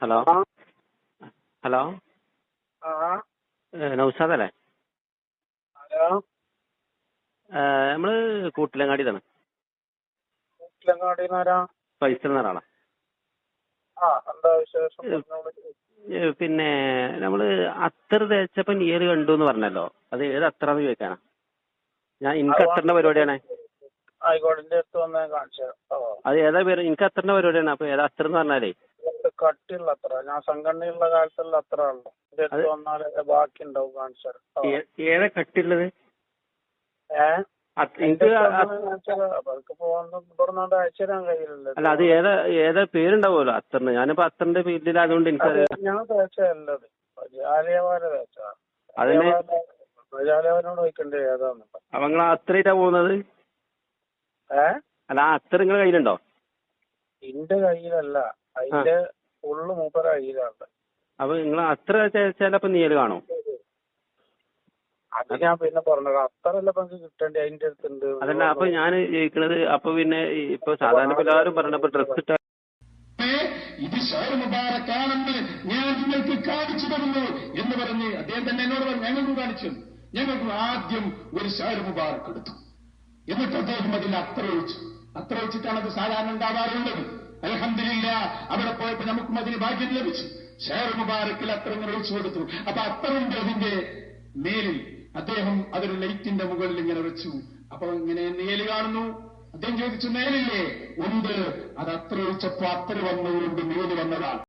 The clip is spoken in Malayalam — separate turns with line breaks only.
Hello hello നൗഷാദല്ലേ?
ഹലോ,
നമ്മള് കൂട്ടിലങ്ങാടിതാണ്.
കൂട്ടിലങ്ങാടിന്നാരാ?
ഫൈസൽ എന്ന ഒരാളാ.
എന്താ വിശേഷം?
പിന്നെ നമ്മള് അത്തർ തേച്ചപ്പോ നീര് കണ്ടു എന്ന് പറഞ്ഞല്ലോ, അത് ഏത് അത്രാന്ന് ചോദിക്കാനാ. എനിക്ക് അത്തറിന്റെ പരിപാടിയാണ്.
ആയിക്കോട്ടെ, എന്റെ അടുത്ത് വന്ന് കാണിച്ചു തരാം.
അത് ഏതാ പേര്? എനിക്ക് അത്തറിന്റെ പരിപാടിയാണ്. അപ്പൊ ഏതാ അത്തർ എന്ന് പറഞ്ഞാലേ
കട്ടിയുള്ള അത്ര, ഞാൻ സംഘടനയുള്ള കാലത്തുള്ള അത്ര ഉള്ളു. എന്റെ അടുത്ത് വന്നാല് ബാക്കി ഉണ്ടാവും, കാണിച്ചു തരാം.
ഏതാ കട്ടിയുള്ളത്?
അയച്ചു തരാൻ കഴിയില്ലല്ലോ.
അല്ല, അത് ഏതാ പേരുണ്ടാവുമല്ലോ അത്തറിന്. ഞാനിപ്പോ അത്തറിന്റെ ഫീൽഡിലായതുകൊണ്ട് എനിക്കറിയാം.
ഞാൻ തേച്ചല്ലത് ജാലിയവാല തേച്ച.
അതിന്
ജാലിയവാനോട് ചോദിക്കണ്ടേ ഏതാന്ന്.
അപ്പൊ നിങ്ങൾ അത്രയിട്ടാ പോകുന്നത്? അല്ല, ആ അത്തർ നിങ്ങളുടെ കയ്യിലുണ്ടോ?
എന്റെ കയ്യിലല്ല, അതിന്റെ ഫുള്ള് മൂപ്പര കയ്യിലാണ്.
അപ്പൊ നിങ്ങൾ അത്ര തേച്ചാലപ്പോ നീര് കാണും?
അത് ഞാൻ പിന്നെ പറഞ്ഞത്, അത്രല്ല നമുക്ക് കിട്ടണ്ടേ, അതിന്റെ അടുത്തുണ്ട്.
അതല്ല, അപ്പൊ ഞാൻ ചോദിക്കണത്, അപ്പൊ പിന്നെ ഇപ്പൊ സാധാരണ എല്ലാവരും പറഞ്ഞപ്പോ ഡ്രസ് ഇട്ട
ഇത് ഷഹർ മുബാറക്കാണെന്ന് ഞാൻ നിങ്ങൾക്ക് കാണിച്ചു തരുന്നു എന്ന് പറഞ്ഞ് അദ്ദേഹം തന്നെ എന്നോട് പറഞ്ഞു, ഞങ്ങൾക്ക് കാണിച്ചു. ഞങ്ങൾക്ക് ആദ്യം ഒരു ഷഹർ മുബാറക്ക് എടുത്തു, എന്നിട്ട് അദ്ദേഹം അതിൽ അത്ര ഒഴിച്ചു. അത്ര ഒഴിച്ചിട്ടാണ് അത് സാധാരണ ഉണ്ടാവാറുള്ളത്. അൽഹംദുലില്ലാ, അവിടെ പോയപ്പോ നമുക്കും അതിന് ഭാഗ്യം ലഭിച്ചു. ഷഹർ മുബാറക്കിൽ അത്ര ഇങ്ങനെ ഒഴിച്ചു കൊടുത്തു. അപ്പൊ അത്രയുണ്ട് അതിന്റെ മേലിൽ. അദ്ദേഹം അതൊരു ലൈറ്റിന്റെ മുകളിൽ ഇങ്ങനെ വെച്ചു. അപ്പൊ ഇങ്ങനെ നേല് കാണുന്നു. അദ്ദേഹം ചോദിച്ചു, നേലില്ലേ? ഉണ്ട്. അത് അത്ര ഒഴിച്ചപ്പോ അത്ര വന്നവരുണ്ട്, നേല് വന്നതാണ്.